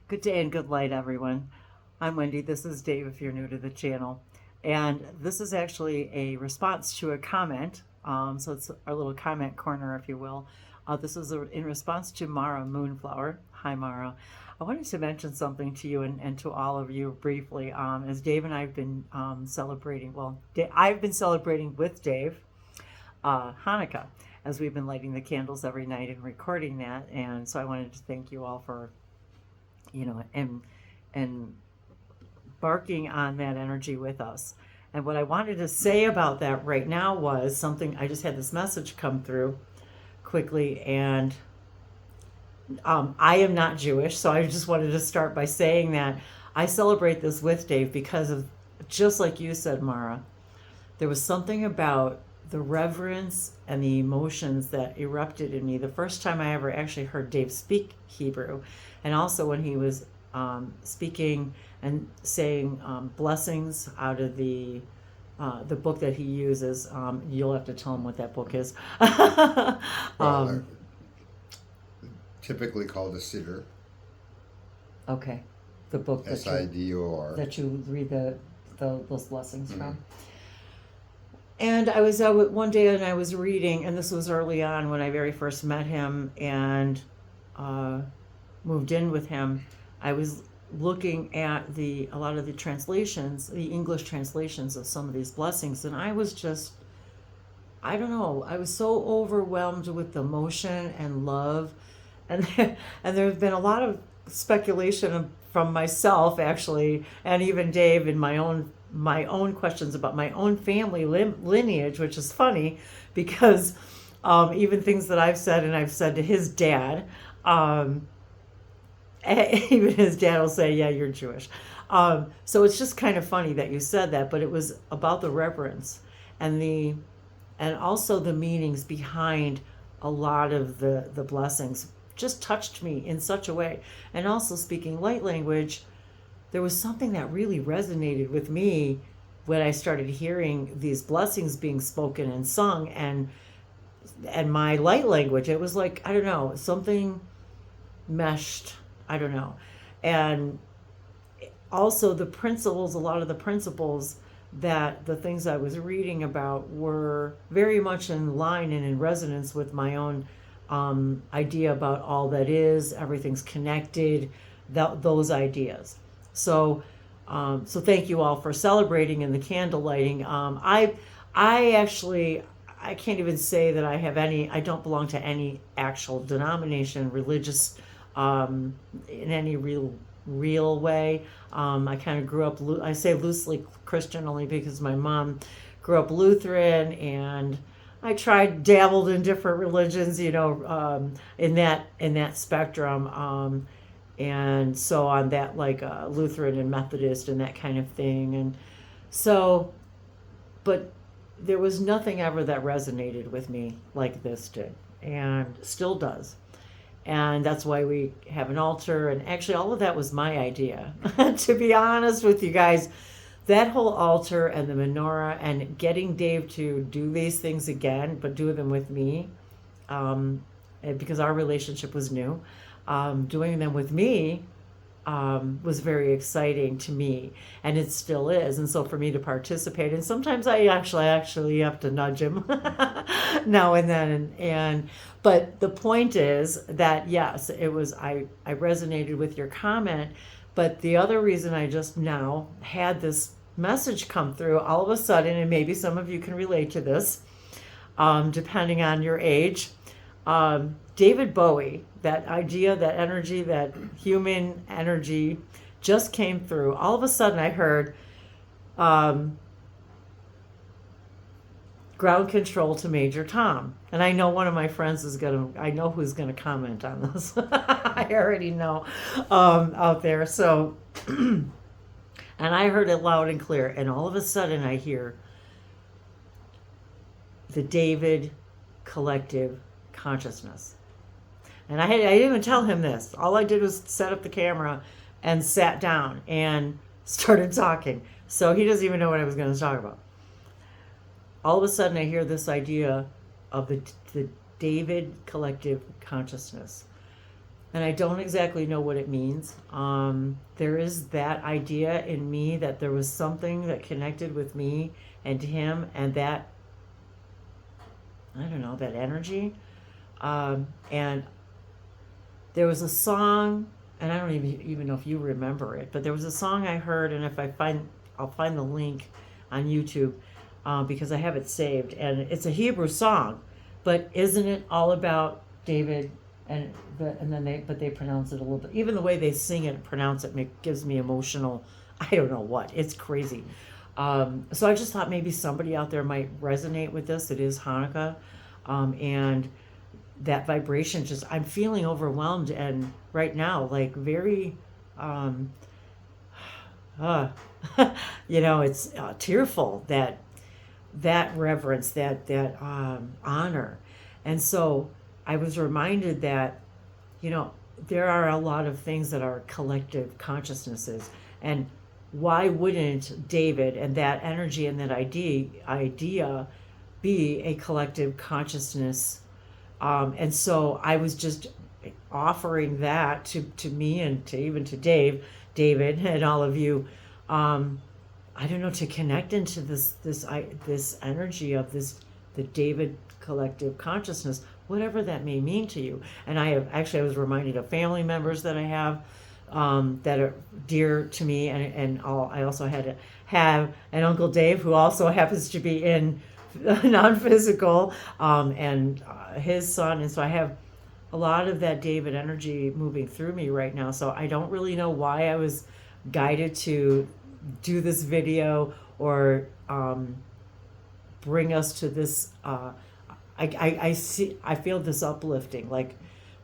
Good day and good light, everyone. I'm Wendy. This is Dave if you're new to the channel. And this is actually a response to a comment. So it's our little comment corner, if you will. This is in response to Mara Moonflower. Hi, Mara. I wanted to mention something to you and to all of you briefly. As Dave and I have been celebrating, I've been celebrating with Dave Hanukkah, as we've been lighting the candles every night and recording that. And so I wanted to thank you all for and barking on that energy with us. And what I wanted to say about that right now was something. I just had this message come through quickly, and I am not Jewish, so I just wanted to start by saying that I celebrate this with Dave because of, just like you said, Mara, there was something about the reverence and the emotions that erupted in me the first time I ever actually heard Dave speak Hebrew, and also when he was speaking and saying blessings out of the book that he uses. You'll have to tell him what that book is. Well, typically called a siddur, Okay, the book SIDOR. that you read those blessings from. And I was out one day and I was reading, and this was early on when I very first met him and moved in with him. I was looking at a lot of the translations, the English translations of some of these blessings, and I was just, I don't know, I was so overwhelmed with emotion and love. And there's been a lot of speculation from myself, actually, and even Dave, in my own questions about my own family lineage, which is funny because even things that I've said, and I've said to his dad, even his dad will say, yeah, you're Jewish. So it's just kind of funny that you said that, but it was about the reverence and also the meanings behind a lot of the blessings just touched me in such a way. And also, speaking light language, there was something that really resonated with me when I started hearing these blessings being spoken and sung, and my light language. It was like, I don't know, something meshed. I don't know. And also the principles, a lot of the principles that the things I was reading about were very much in line and in resonance with my own idea about all that is, everything's connected, those ideas. So, so thank you all for celebrating in the candle lighting. I actually, I can't even say that I don't belong to any actual denomination, religious, in any real way. I kind of grew up, I say loosely Christian only because my mom grew up Lutheran, and I dabbled in different religions, in that spectrum, and so on that, like Lutheran and Methodist and that kind of thing, and so, but there was nothing ever that resonated with me like this did, and still does. And that's why we have an altar, and actually all of that was my idea. To be honest with you guys, that whole altar and the menorah and getting Dave to do these things again, but do them with me, because our relationship was new, doing them with me was very exciting to me, and it still is. And so for me to participate, and sometimes I actually have to nudge him now and then, but the point is that yes, it was, I resonated with your comment, but the other reason I just now had this message come through all of a sudden, and maybe some of you can relate to this, depending on your age. David Bowie, that idea, that energy, that human energy just came through. All of a sudden I heard ground control to Major Tom. And I know one of my friends I know who's going to comment on this. I already know out there. So, and I heard it loud and clear. And all of a sudden I hear the David collective consciousness. And I didn't even tell him this. All I did was set up the camera and sat down and started talking. So he doesn't even know what I was going to talk about. All of a sudden I hear this idea of the David collective consciousness. and I don't exactly know what it means. There is that idea in me that there was something that connected with me and him, and that, I don't know, that energy. And there was a song, and I don't even know if you remember it, but there was a song I heard, and if I'll find the link on YouTube, because I have it saved, and it's a Hebrew song, but isn't it all about David? But they pronounce it a little bit. Even the way they sing it and pronounce it gives me emotional. I don't know what. It's crazy. So I just thought maybe somebody out there might resonate with this. It is Hanukkah, and that vibration. I'm feeling overwhelmed, and right now, like very, it's tearful, that reverence, that honor, and so I was reminded that, there are a lot of things that are collective consciousnesses, and why wouldn't David and that energy and that idea be a collective consciousness? And so I was just offering that to me and even to David, and all of you. I don't know, to connect into this energy of the David collective consciousness, whatever that may mean to you. And I was reminded of family members that I have, that are dear to me, and all. I also have an Uncle Dave who also happens to be in non-physical, and his son, and so I have a lot of that David energy moving through me right now. So I don't really know why I was guided to do this video, or bring us to this. I feel this uplifting, like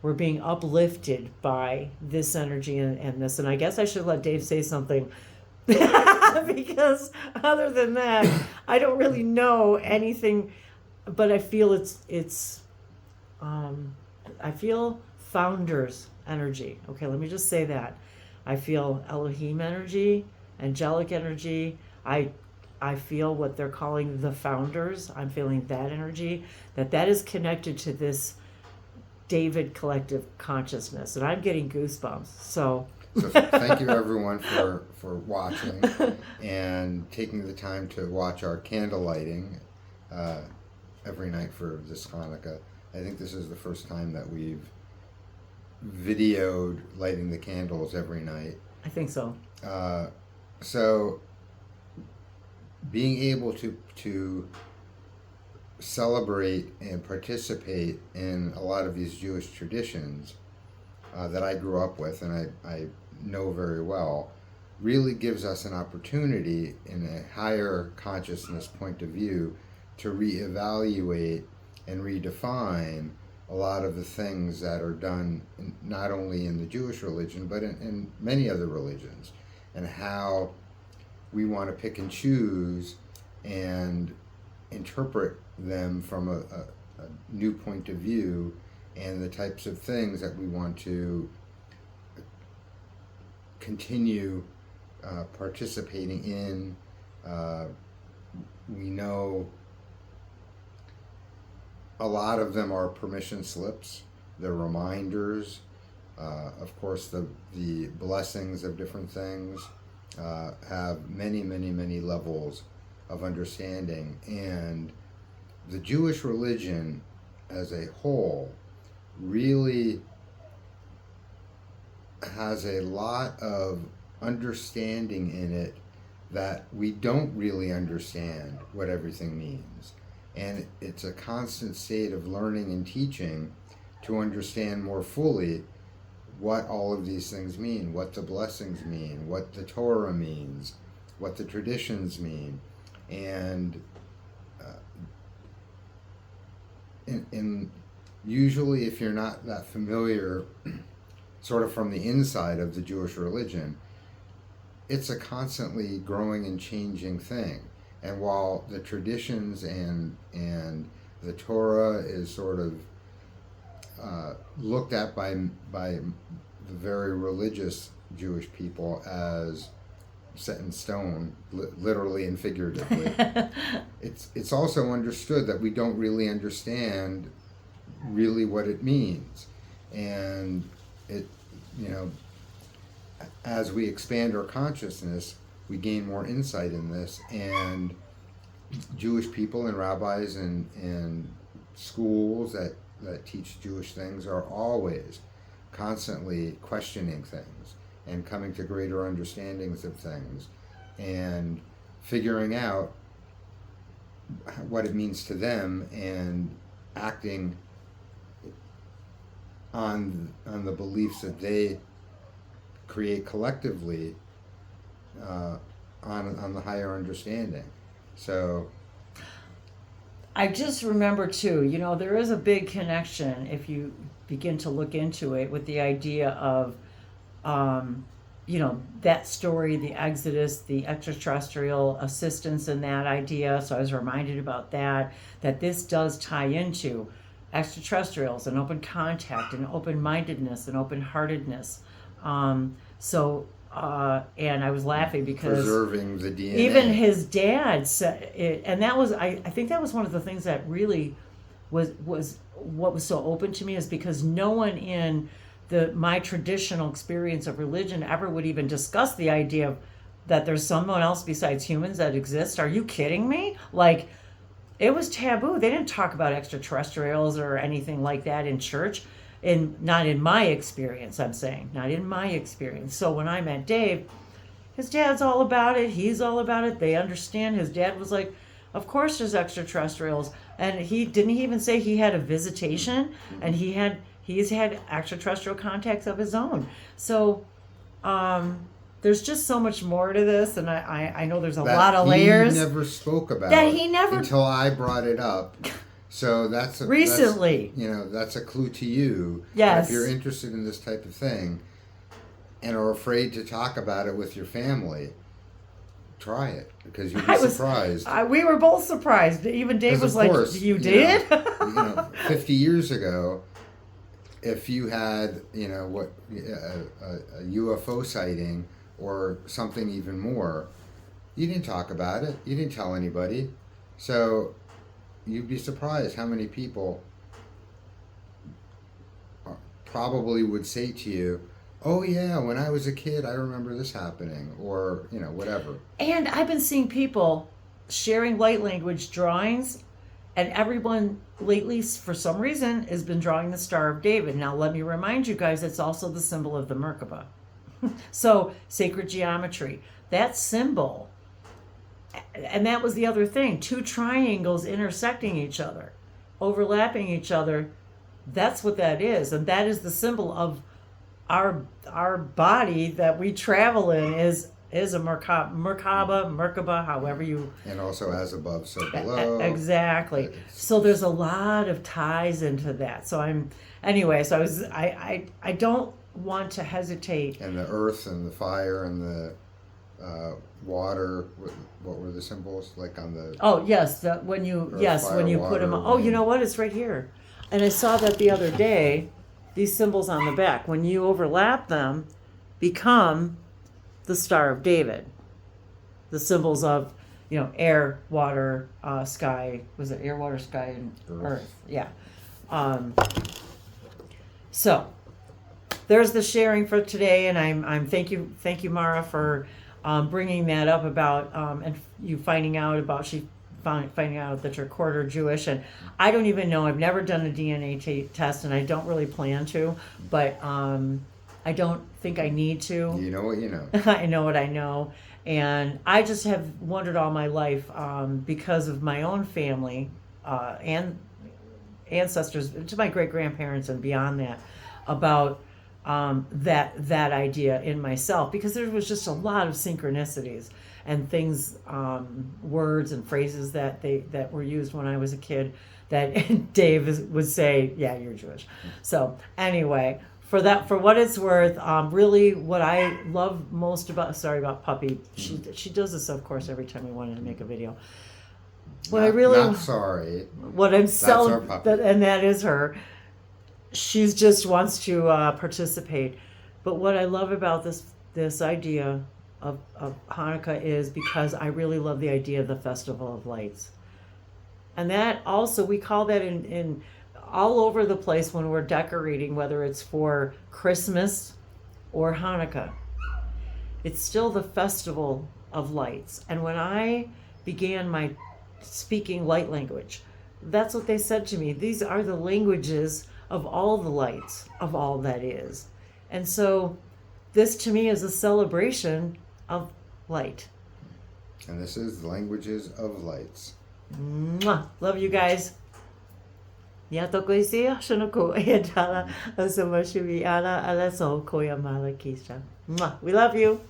we're being uplifted by this energy and this. And I guess I should let Dave say something, because other than that, I don't really know anything. But I feel I feel founders energy. Okay, let me just say that. I feel Elohim energy, angelic energy. I feel what they're calling the founders. I'm feeling that energy, that is connected to this David collective consciousness, and I'm getting goosebumps. So thank you everyone for watching and taking the time to watch our candle lighting every night for this Hanukkah. I think this is the first time that we've videoed lighting the candles every night. I think so. So being able to celebrate and participate in a lot of these Jewish traditions that I grew up with and I know very well, really gives us an opportunity in a higher consciousness point of view to reevaluate and redefine a lot of the things that are done not only in the Jewish religion but in many other religions, and how we want to pick and choose and interpret them from a new point of view, and the types of things that we want to continue participating in. We know a lot of them are permission slips. They're reminders. Of course, the blessings of different things have many, many, many levels of understanding. And the Jewish religion as a whole really has a lot of understanding in it that we don't really understand what everything means. And it's a constant state of learning and teaching to understand more fully what all of these things mean, what the blessings mean, what the Torah means, what the traditions mean. And in usually, if you're not that familiar sort of from the inside of the Jewish religion, it's a constantly growing and changing thing. And while the traditions and the Torah is sort of looked at by the very religious Jewish people as set in stone, literally and figuratively, it's also understood that we don't really understand really what it means. And it, you know, as we expand our consciousness, we gain more insight in this, and Jewish people and rabbis and schools that teach Jewish things are always constantly questioning things and coming to greater understandings of things and figuring out what it means to them and acting on the beliefs that they create collectively on the higher understanding. So I just remember too, you know, there is a big connection if you begin to look into it with the idea of, you know, that story, the Exodus, the extraterrestrial assistance in that idea. So I was reminded about that this does tie into extraterrestrials and open contact and open-mindedness and open-heartedness. And I was laughing because preserving the DNA. Even his dad said it, and that was I think that was one of the things that really was what was so open to me, is because no one in my traditional experience of religion ever would even discuss the idea of that there's someone else besides humans that exists. Are you kidding me? Like, it was taboo. They didn't talk about extraterrestrials or anything like that in church. Not in my experience, I'm saying. Not in my experience. So when I met Dave, his dad's all about it. He's all about it. They understand. His dad was like, of course there's extraterrestrials. And he didn't even say he had a visitation, and he's had extraterrestrial contacts of his own. So there's just so much more to this, and I know there's a lot of layers. He never spoke about that it he never until I brought it up. So recently. That's a clue to you. Yes. If you're interested in this type of thing and are afraid to talk about it with your family, try it, because you'll be surprised. We were both surprised. Even Dave was like, "You did?" 50 years ago, if you had, a UFO sighting or something even more, you didn't talk about it. You didn't tell anybody. So you'd be surprised how many people probably would say to you, "Oh yeah, when I was a kid, I remember this happening," or whatever. And I've been seeing people sharing light language drawings, and everyone lately, for some reason, has been drawing the Star of David. Now, let me remind you guys, it's also the symbol of the Merkaba. So, sacred geometry, that symbol. And that was the other thing. Two triangles intersecting each other, overlapping each other. That's what that is. And that is the symbol of our body that we travel in is a Merkaba, however you... And also as above, so below. Exactly. So there's a lot of ties into that. So I don't want to hesitate. And the earth and the fire and the water, what were the symbols like on the... Oh yes, when you put them. Oh, you know what? It's right here, and I saw that the other day. These symbols on the back, when you overlap them, become the Star of David. The symbols of, air, water, sky. Was it air, water, sky, and earth? Yeah. So there's the sharing for today, and I'm thank you Mara for bringing that up about and you finding out that you're quarter Jewish. And I don't even know, I've never done a DNA test, and I don't really plan to, but I don't think I need to. You know what you know. I know what I know. And I just have wondered all my life, because of my own family and ancestors, to my great-grandparents and beyond that, about that idea in myself, because there was just a lot of synchronicities and things, words and phrases that were used when I was a kid that Dave would say, "Yeah, you're Jewish." So anyway, for what it's worth, really what I love most about Puppy, she does this, of course, every time we wanted to make a video. Not sorry. What I'm That's our puppy. and that is her. She just wants to participate. But what I love about this idea of Hanukkah is because I really love the idea of the Festival of Lights. And that also, we call that in all over the place when we're decorating, whether it's for Christmas or Hanukkah. It's still the festival of lights. And when I began my speaking light language, that's what they said to me. These are the languages of all the lights, of all that is. And so this to me is a celebration of light. And this is Languages of Lights. Mwah. Love you guys. Yato ko isia shunoko edala asoma shui ala alaso koya malakisha. We love you.